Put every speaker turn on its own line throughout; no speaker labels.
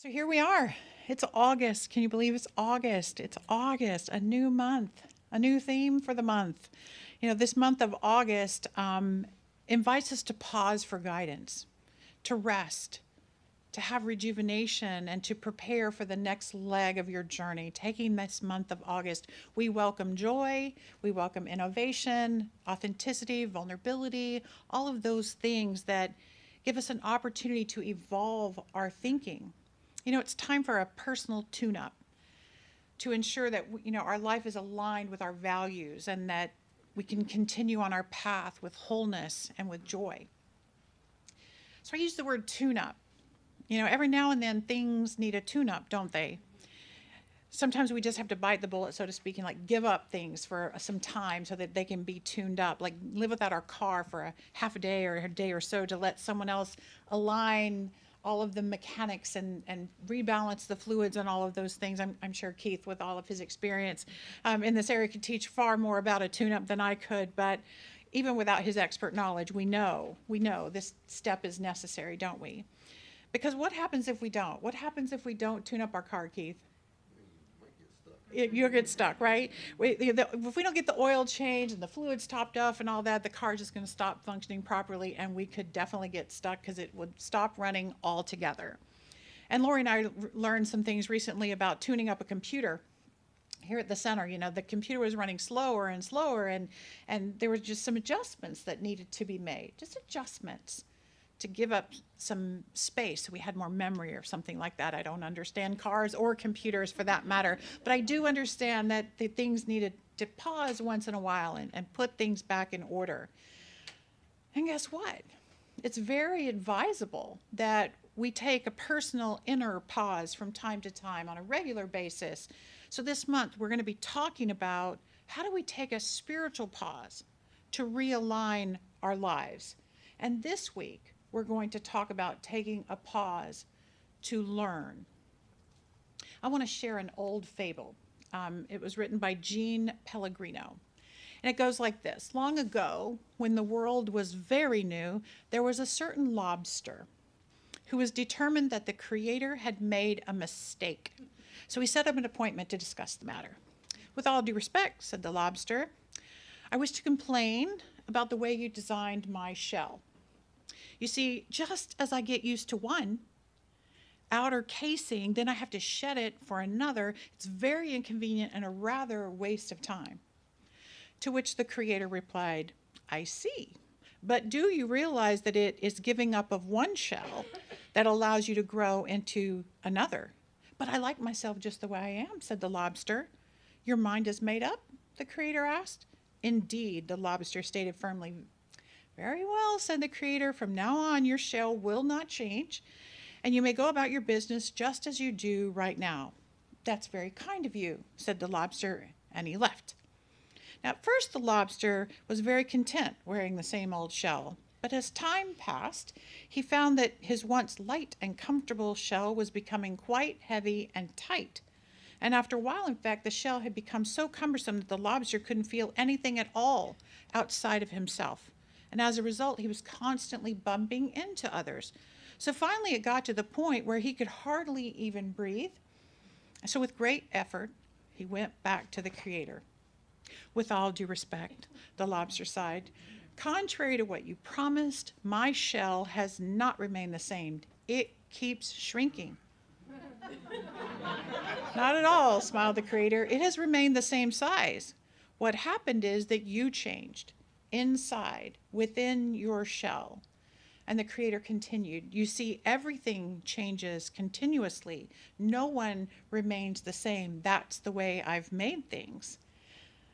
So here we are. It's August. Can you believe it's August? It's August, a new month, a new theme for the month. This month of August invites us to pause for guidance, to rest, to have rejuvenation, and to prepare for the next leg of your journey. Taking this month of August, we welcome joy, we welcome innovation, authenticity, vulnerability, all of those things that give us an opportunity to evolve our thinking. It's time for a personal tune up to ensure that our life is aligned with our values and that we can continue on our path with wholeness and with joy. So I use the word tune up. Every now and then things need a tune up, don't they? Sometimes we just have to bite the bullet, so to speak, and like give up things for some time so that they can be tuned up. Like live without our car for a half a day or a day or so to let someone else align all of the mechanics and rebalance the fluids and all of those things. I'm sure Keith, with all of his experience in this area, could teach far more about a tune-up than I could. But even without his expert knowledge, we know this step is necessary, don't we? Because what happens if we don't? What happens if we don't tune up our car, Keith? You'll get stuck, right? If we don't get the oil changed and the fluids topped off and all that, the car's just going to stop functioning properly, and we could definitely get stuck because it would stop running altogether. And Lori and I learned some things recently about tuning up a computer here at the center. The computer was running slower and slower, and there were just some adjustments that needed to be made, just adjustments to give up some space so we had more memory or something like that. I don't understand cars or computers for that matter, but I do understand that the things needed to pause once in a while and put things back in order. And guess what? It's very advisable that we take a personal inner pause from time to time on a regular basis. So this month we're going to be talking about how do we take a spiritual pause to realign our lives. And this week, we're going to talk about taking a pause to learn. I want to share an old fable. It was written by Jean Pellegrino. And it goes like this. Long ago, when the world was very new, there was a certain lobster who was determined that the Creator had made a mistake. So he set up an appointment to discuss the matter. With all due respect, said the lobster, I wish to complain about the way you designed my shell. You see, just as I get used to one outer casing, then I have to shed it for another. It's very inconvenient and a rather waste of time. To which the Creator replied, I see. But do you realize that it is giving up of one shell that allows you to grow into another? But I like myself just the way I am, said the lobster. Your mind is made up? The Creator asked. Indeed, the lobster stated firmly. Very well, said the Creator. From now on, your shell will not change, and you may go about your business just as you do right now. That's very kind of you, said the lobster, and he left. Now, at first, the lobster was very content wearing the same old shell, but as time passed, he found that his once light and comfortable shell was becoming quite heavy and tight. And after a while, in fact, the shell had become so cumbersome that the lobster couldn't feel anything at all outside of himself. And as a result, he was constantly bumping into others. So finally, it got to the point where he could hardly even breathe. So with great effort, he went back to the Creator. With all due respect, the lobster sighed, contrary to what you promised, my shell has not remained the same. It keeps shrinking. Not at all, smiled the Creator. It has remained the same size. What happened is that you changed inside, within your shell. And the Creator continued, you see, everything changes continuously. No one remains the same. That's the way I've made things.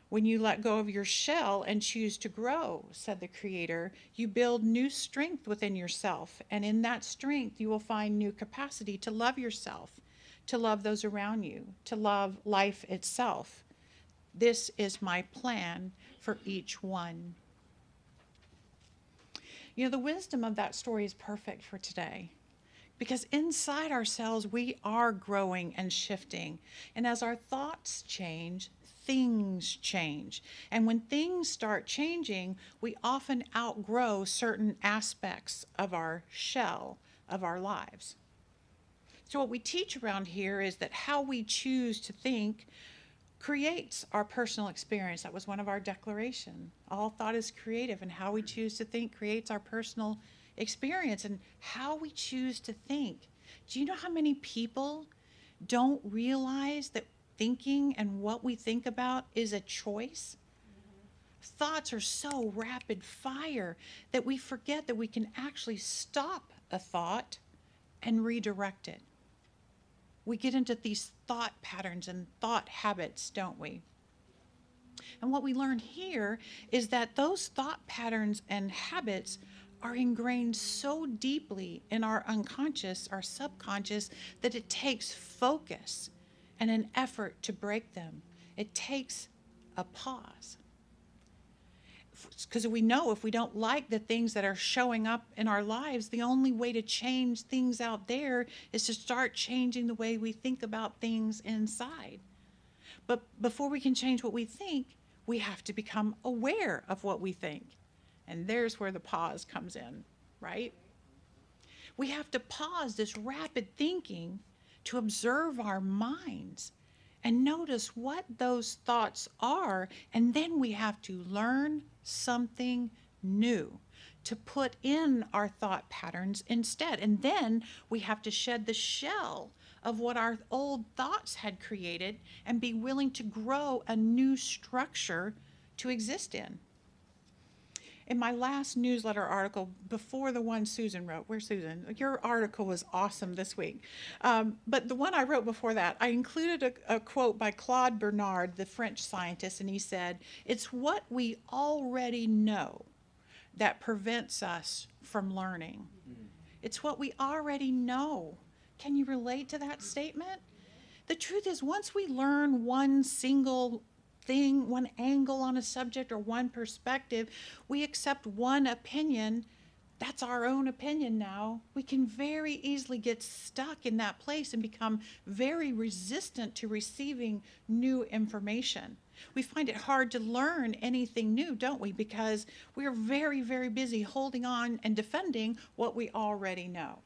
When you let go of your shell and choose to grow, said the Creator, you build new strength within yourself. And in that strength, you will find new capacity to love yourself, to love those around you, to love life itself. This is my plan for each one. The wisdom of that story is perfect for today because inside ourselves, we are growing and shifting. And as our thoughts change, things change. And when things start changing, we often outgrow certain aspects of our shell of our lives. So what we teach around here is that how we choose to think creates our personal experience. That was one of our declaration. All thought is creative, and how we choose to think creates our personal experience. And how we choose to think. Do you know how many people don't realize that thinking and what we think about is a choice? Thoughts are so rapid fire that we forget that we can actually stop a thought and redirect it. We get into these thought patterns and thought habits, don't we? And what we learn here is that those thought patterns and habits are ingrained so deeply in our unconscious, our subconscious, that it takes focus and an effort to break them. It takes a pause. Because we know if we don't like the things that are showing up in our lives, the only way to change things out there is to start changing the way we think about things inside. But before we can change what we think, we have to become aware of what we think. And there's where the pause comes in, right? We have to pause this rapid thinking to observe our minds and notice what those thoughts are, and then we have to learn something new to put in our thought patterns instead. And then we have to shed the shell of what our old thoughts had created and be willing to grow a new structure to exist in. In my last newsletter article, before the one Susan wrote, where's Susan? Your article was awesome this week. But the one I wrote before that, I included a quote by Claude Bernard, the French scientist, and he said, "It's what we already know that prevents us from learning." It's what we already know. Can you relate to that statement? The truth is, once we learn one single thing, one angle on a subject or one perspective, we accept one opinion. That's our own opinion now. We can very easily get stuck in that place and become very resistant to receiving new information. We find it hard to learn anything new, don't we? Because we're very, very busy holding on and defending what we already know.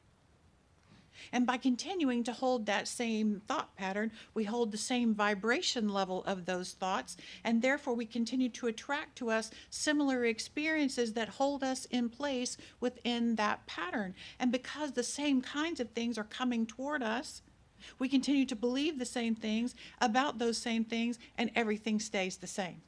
And by continuing to hold that same thought pattern, we hold the same vibration level of those thoughts, and therefore we continue to attract to us similar experiences that hold us in place within that pattern. And because the same kinds of things are coming toward us, we continue to believe the same things about those same things, and everything stays the same.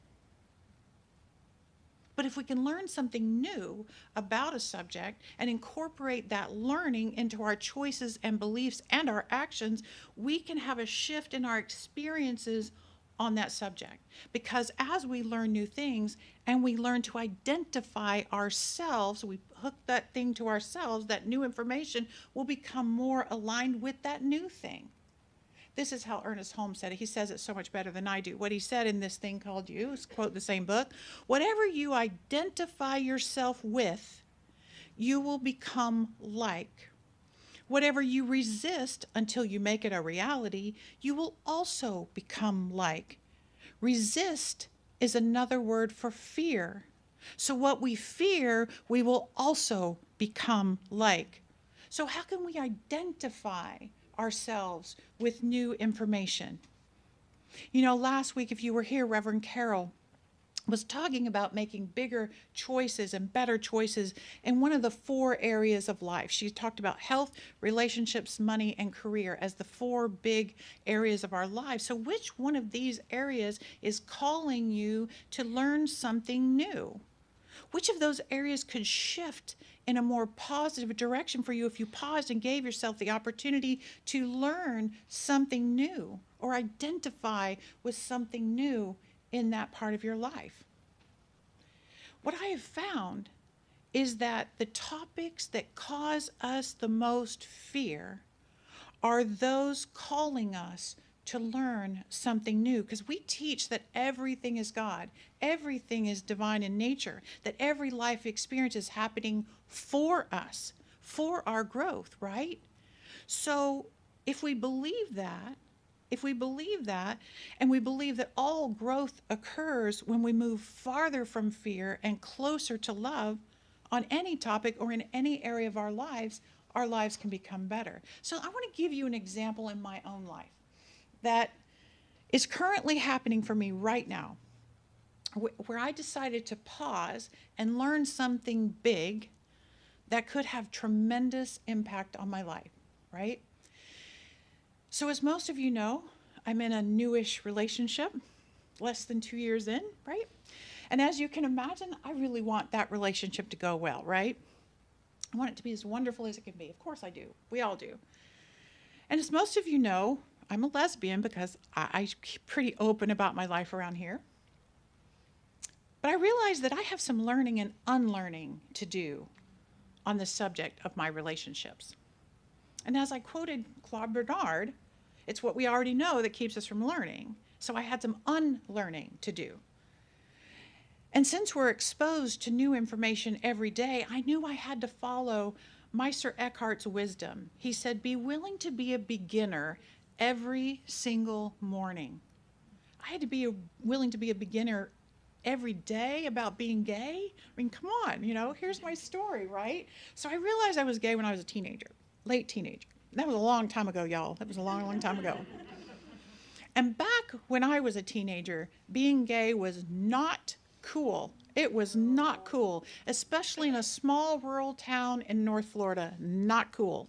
But if we can learn something new about a subject and incorporate that learning into our choices and beliefs and our actions, we can have a shift in our experiences on that subject. Because as we learn new things and we learn to identify ourselves, we hook that thing to ourselves, that new information will become more aligned with that new thing. This is how Ernest Holmes said it. He says it so much better than I do. What he said in this thing called You, is quote the same book, "Whatever you identify yourself with, you will become like. Whatever you resist until you make it a reality, you will also become like. Resist is another word for fear. So what we fear, we will also become like." So how can we identify ourselves with new information? You know, last week, if you were here, Reverend Carol was talking about making bigger choices and better choices in one of the 4 areas of life. She talked about health, relationships, money, and career as the 4 big areas of our lives. So which one of these areas is calling you to learn something new? Which of those areas could shift in a more positive direction for you if you paused and gave yourself the opportunity to learn something new or identify with something new in that part of your life? What I have found is that the topics that cause us the most fear are those calling us to learn something new, because we teach that everything is God, everything is divine in nature, that every life experience is happening for us, for our growth, right? So if we believe that, and we believe that all growth occurs when we move farther from fear and closer to love on any topic or in any area of our lives, our lives can become better. So I want to give you an example in my own life that is currently happening for me right now, where I decided to pause and learn something big that could have tremendous impact on my life, right? So as most of you know, I'm in a newish relationship, less than 2 years in, right? And as you can imagine, I really want that relationship to go well, right? I want it to be as wonderful as it can be. Of course I do. We all do. And as most of you know, I'm a lesbian because I'm pretty open about my life around here. But I realize that I have some learning and unlearning to do on the subject of my relationships. And as I quoted Claude Bernard, it's what we already know that keeps us from learning. So I had some unlearning to do. And since we're exposed to new information every day, I knew I had to follow Meister Eckhart's wisdom. He said, be willing to be a beginner every single morning. I had to be willing to be a beginner every day about being gay. I mean, come on, here's my story, right? So I realized I was gay when I was a teenager, late teenager. That was a long time ago, y'all. That was a long, long time ago. And back when I was a teenager, being gay was not cool. It was not cool, especially in a small rural town in North Florida. Not cool.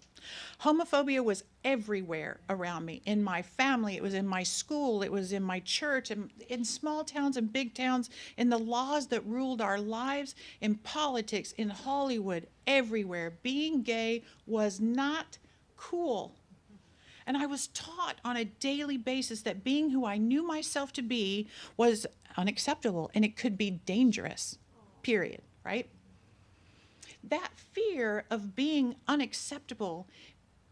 Homophobia was everywhere around me. In my family, it was in my school, it was in my church, and in small towns and big towns, in the laws that ruled our lives, in politics, in Hollywood, everywhere. Being gay was not cool. And I was taught on a daily basis that being who I knew myself to be was unacceptable and it could be dangerous, period, right? That fear of being unacceptable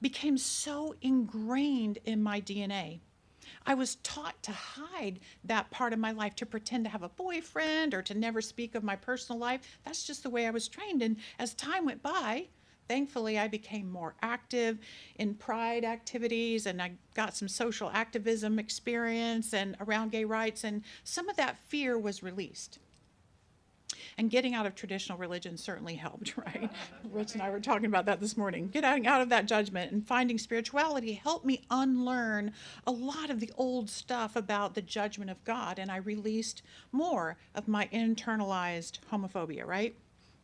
became so ingrained in my DNA. I was taught to hide that part of my life, to pretend to have a boyfriend or to never speak of my personal life. That's just the way I was trained. And as time went by, thankfully, I became more active in pride activities, and I got some social activism experience and around gay rights, and some of that fear was released. And getting out of traditional religion certainly helped, right? Rich and I were talking about that this morning. Getting out of that judgment and finding spirituality helped me unlearn a lot of the old stuff about the judgment of God, and I released more of my internalized homophobia, right?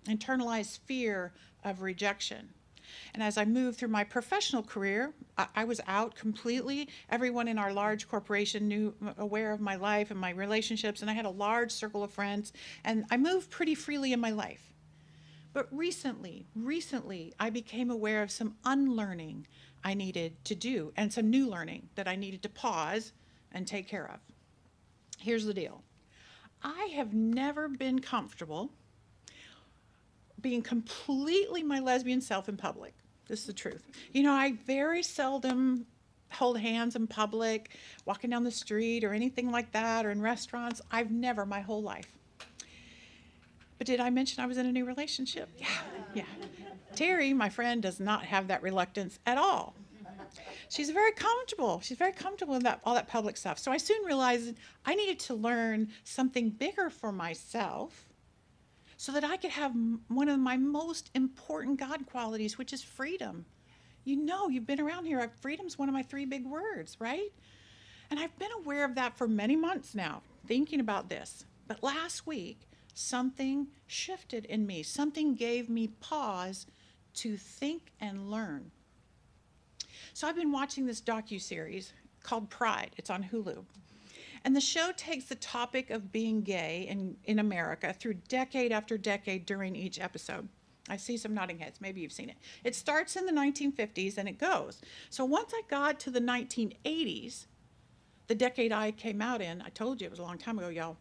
Internalized fear of rejection. And as I moved through my professional career, I was out completely. Everyone in our large corporation knew, aware of my life and my relationships, and I had a large circle of friends, and I moved pretty freely in my life. But recently, I became aware of some unlearning I needed to do and some new learning that I needed to pause and take care of. Here's the deal. I have never been comfortable being completely my lesbian self in public. This is the truth. I very seldom hold hands in public, walking down the street or anything like that, or in restaurants. I've never, my whole life. But did I mention I was in a new relationship? Yeah. Terry, my friend, does not have that reluctance at all. She's very comfortable. She's very comfortable in all that public stuff. So I soon realized I needed to learn something bigger for myself, so that I could have one of my most important God qualities, which is freedom. You've been around here. Freedom's one of my 3 big words, right? And I've been aware of that for many months now, thinking about this. But last week, something shifted in me. Something gave me pause to think and learn. So I've been watching this docuseries called Pride. It's on Hulu. And the show takes the topic of being gay in America through decade after decade during each episode. I see some nodding heads. Maybe you've seen it. It starts in the 1950s and it goes. So once I got to the 1980s, the decade I came out in, I told you it was a long time ago, y'all,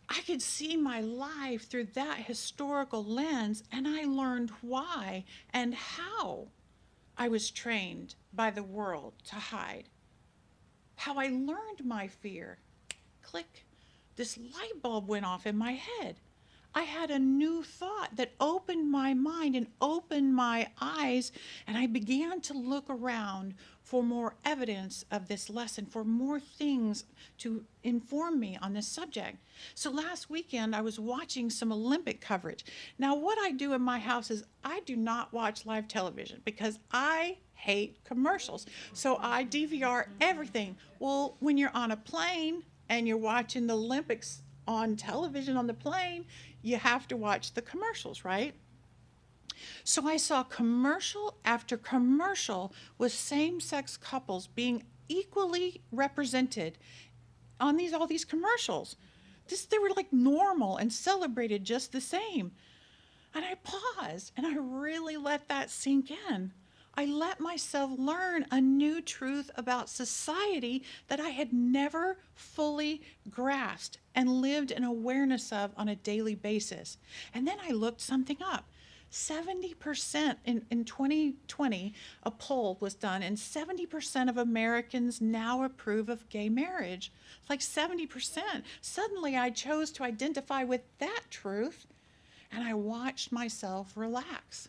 I could see my life through that historical lens, and I learned why and how I was trained by the world to hide. How I learned my fear. Click. This light bulb went off in my head. I had a new thought that opened my mind and opened my eyes, and I began to look around for more evidence of this lesson, for more things to inform me on this subject. So last weekend, I was watching some Olympic coverage. Now, what I do in my house is I do not watch live television because I hate commercials. So I DVR everything. Well, when you're on a plane and you're watching the Olympics on television on the plane, you have to watch the commercials, right? So I saw commercial after commercial with same-sex couples being equally represented on all these commercials. They were like normal and celebrated just the same. And I paused and I really let that sink in. I let myself learn a new truth about society that I had never fully grasped and lived in awareness of on a daily basis. And then I looked something up. 70% in 2020, a poll was done, and 70% of Americans now approve of gay marriage. Like 70%. Suddenly I chose to identify with that truth, and I watched myself relax.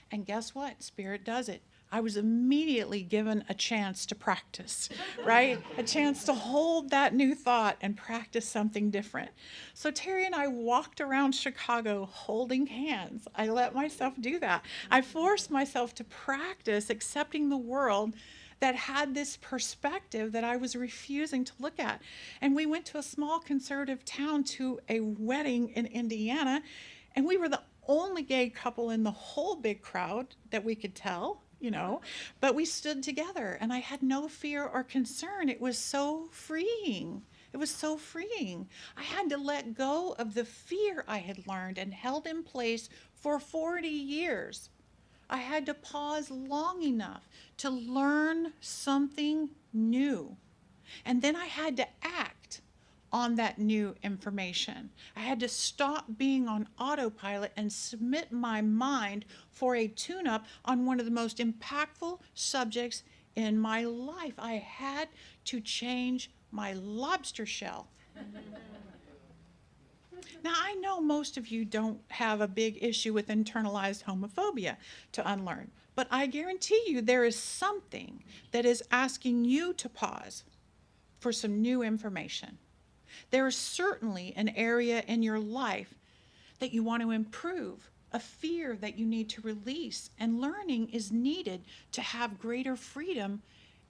And guess what? Spirit does it. I was immediately given a chance to practice, right? A chance to hold that new thought and practice something different. So Terry and I walked around Chicago holding hands. I let myself do that. I forced myself to practice accepting the world that had this perspective that I was refusing to look at. And we went to a small conservative town to a wedding in Indiana, and we were the only gay couple in the whole big crowd that we could tell, but we stood together and I had no fear or concern. It was so freeing. It was so freeing. I had to let go of the fear I had learned and held in place for 40 years. I had to pause long enough to learn something new. And then I had to act on that new information. I had to stop being on autopilot and submit my mind for a tune-up on one of the most impactful subjects in my life. I had to change my lobster shell. Now, I know most of you don't have a big issue with internalized homophobia to unlearn, but I guarantee you there is something that is asking you to pause for some new information. There is certainly an area in your life that you want to improve, a fear that you need to release, and learning is needed to have greater freedom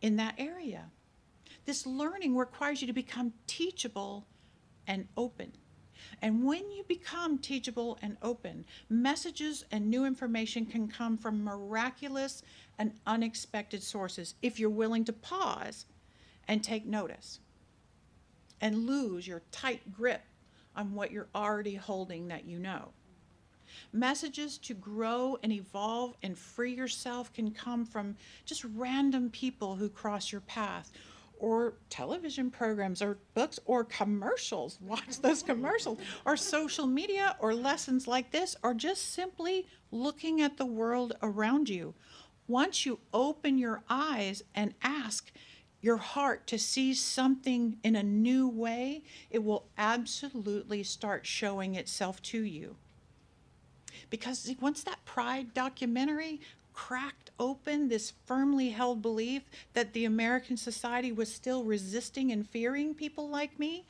in that area. This learning requires you to become teachable and open. And when you become teachable and open, messages and new information can come from miraculous and unexpected sources if you're willing to pause and take notice and lose your tight grip on what you're already holding that you know. Messages to grow and evolve and free yourself can come from just random people who cross your path, or television programs, or books, or commercials. Watch those commercials, or social media, or lessons like this, or just simply looking at the world around you. Once you open your eyes and ask your heart to see something in a new way, it will absolutely start showing itself to you. Because once that Pride documentary cracked open this firmly held belief that the American society was still resisting and fearing people like me,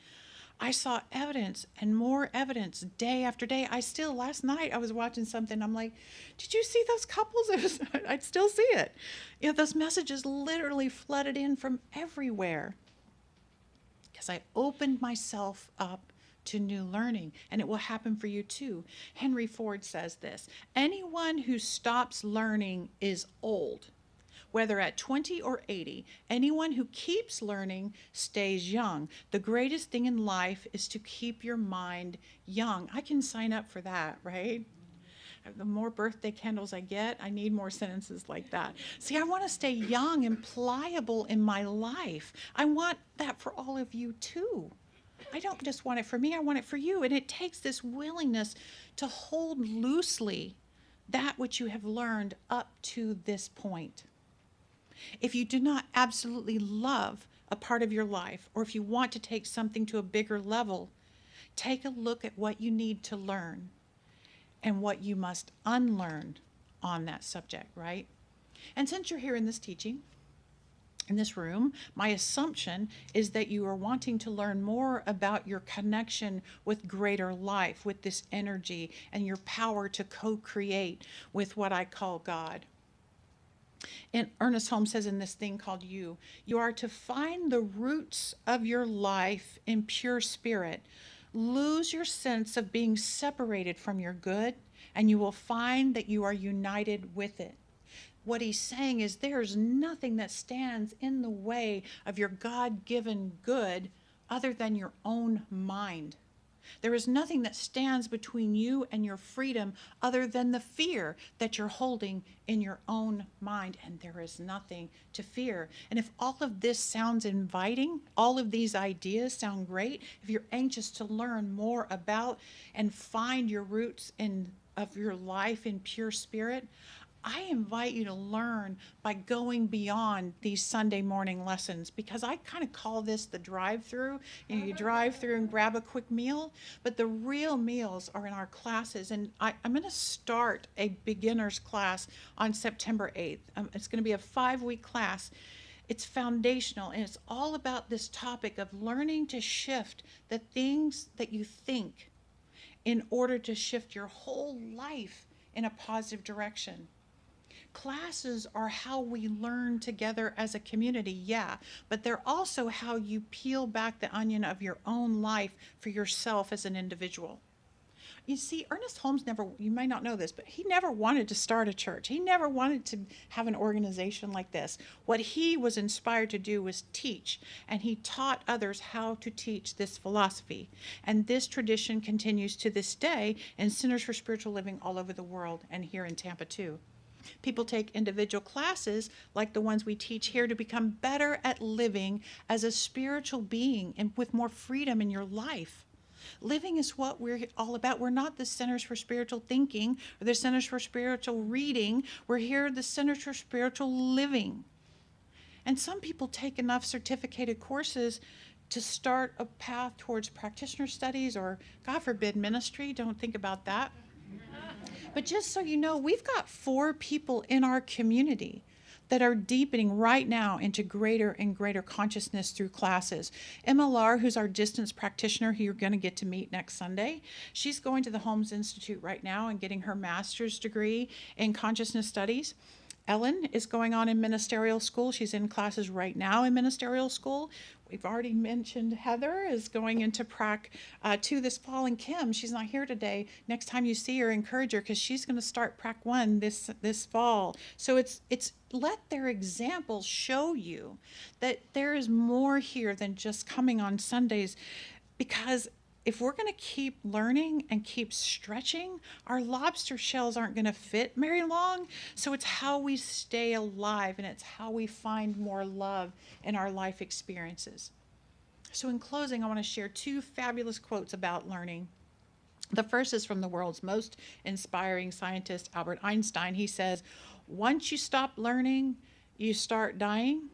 I saw evidence and more evidence day after day. Last night I was watching something, I'm like, did you see those couples? I'd still see it. Those messages literally flooded in from everywhere because I opened myself up to new learning, and it will happen for you too. Henry Ford says this: anyone who stops learning is old. Whether at 20 or 80, anyone who keeps learning stays young. The greatest thing in life is to keep your mind young. I can sign up for that, right? The more birthday candles I get, I need more sentences like that. See, I want to stay young and pliable in my life. I want that for all of you too. I don't just want it for me, I want it for you. And it takes this willingness to hold loosely that which you have learned up to this point. If you do not absolutely love a part of your life, or if you want to take something to a bigger level, Take a look at what you need to learn and what you must unlearn on that subject, right? And since you're here in this teaching, in this room, my assumption is that you are wanting to learn more about your connection with greater life, with this energy, and your power to co-create with what I call God. And Ernest Holmes says in this thing called You are to find the roots of your life in pure spirit. Lose your sense of being separated from your good, and you will find that you are united with it. What he's saying is there's nothing that stands in the way of your God-given good other than your own mind. There is nothing that stands between you and your freedom other than the fear that you're holding in your own mind. And there is nothing to fear. And if all of this sounds inviting, all of these ideas sound great, if you're anxious to learn more about and find your roots of your life in pure spirit, I invite you to learn by going beyond these Sunday morning lessons, because I kind of call this the drive-through. You drive through and grab a quick meal, but the real meals are in our classes. And I'm going to start a beginner's class on September 8th. It's going to be a 5-week class. It's foundational, and it's all about this topic of learning to shift the things that you think in order to shift your whole life in a positive direction. Classes are how we learn together as a community, yeah, but they're also how you peel back the onion of your own life for yourself as an individual. You see, Ernest Holmes you might not know this, but he never wanted to start a church. He never wanted to have an organization like this. What he was inspired to do was teach, and he taught others how to teach this philosophy. And this tradition continues to this day in Centers for Spiritual Living all over the world, and here in Tampa too. People take individual classes like the ones we teach here to become better at living as a spiritual being and with more freedom in your life. Living is what we're all about. We're not the Centers for Spiritual Thinking or the Centers for Spiritual Reading. We're here, the Centers for Spiritual Living. And some people take enough certificated courses to start a path towards practitioner studies or, God forbid, ministry. Don't think about that. But just so you know, we've got 4 people in our community that are deepening right now into greater and greater consciousness through classes. MLR, who's our distance practitioner, who you're going to get to meet next Sunday, she's going to the Holmes Institute right now and getting her master's degree in consciousness studies. Ellen is going on in ministerial school. She's in classes right now in ministerial school. We've already mentioned Heather is going into Prac 2 this fall, and Kim, she's not here today. Next time you see her, encourage her, because she's going to start Prac 1 this fall. So it's let their examples show you that there is more here than just coming on Sundays, because if we're going to keep learning and keep stretching, our lobster shells aren't going to fit very long. So it's how we stay alive, and it's how we find more love in our life experiences. So in closing, I want to share 2 fabulous quotes about learning. The first is from the world's most inspiring scientist, Albert Einstein. He says, "Once you stop learning, you start dying."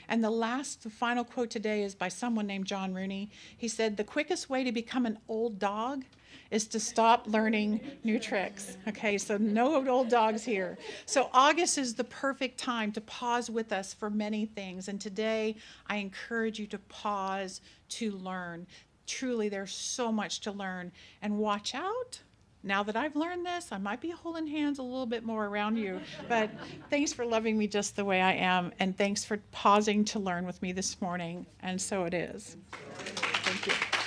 And the final quote today is by someone named John Rooney. He said, "The quickest way to become an old dog is to stop learning new tricks." Okay, so no old dogs here. So August is the perfect time to pause with us for many things. And today, I encourage you to pause to learn. Truly, there's so much to learn. And watch out. Now that I've learned this, I might be holding hands a little bit more around you. But thanks for loving me just the way I am. And thanks for pausing to learn with me this morning. And so it is. Thank you.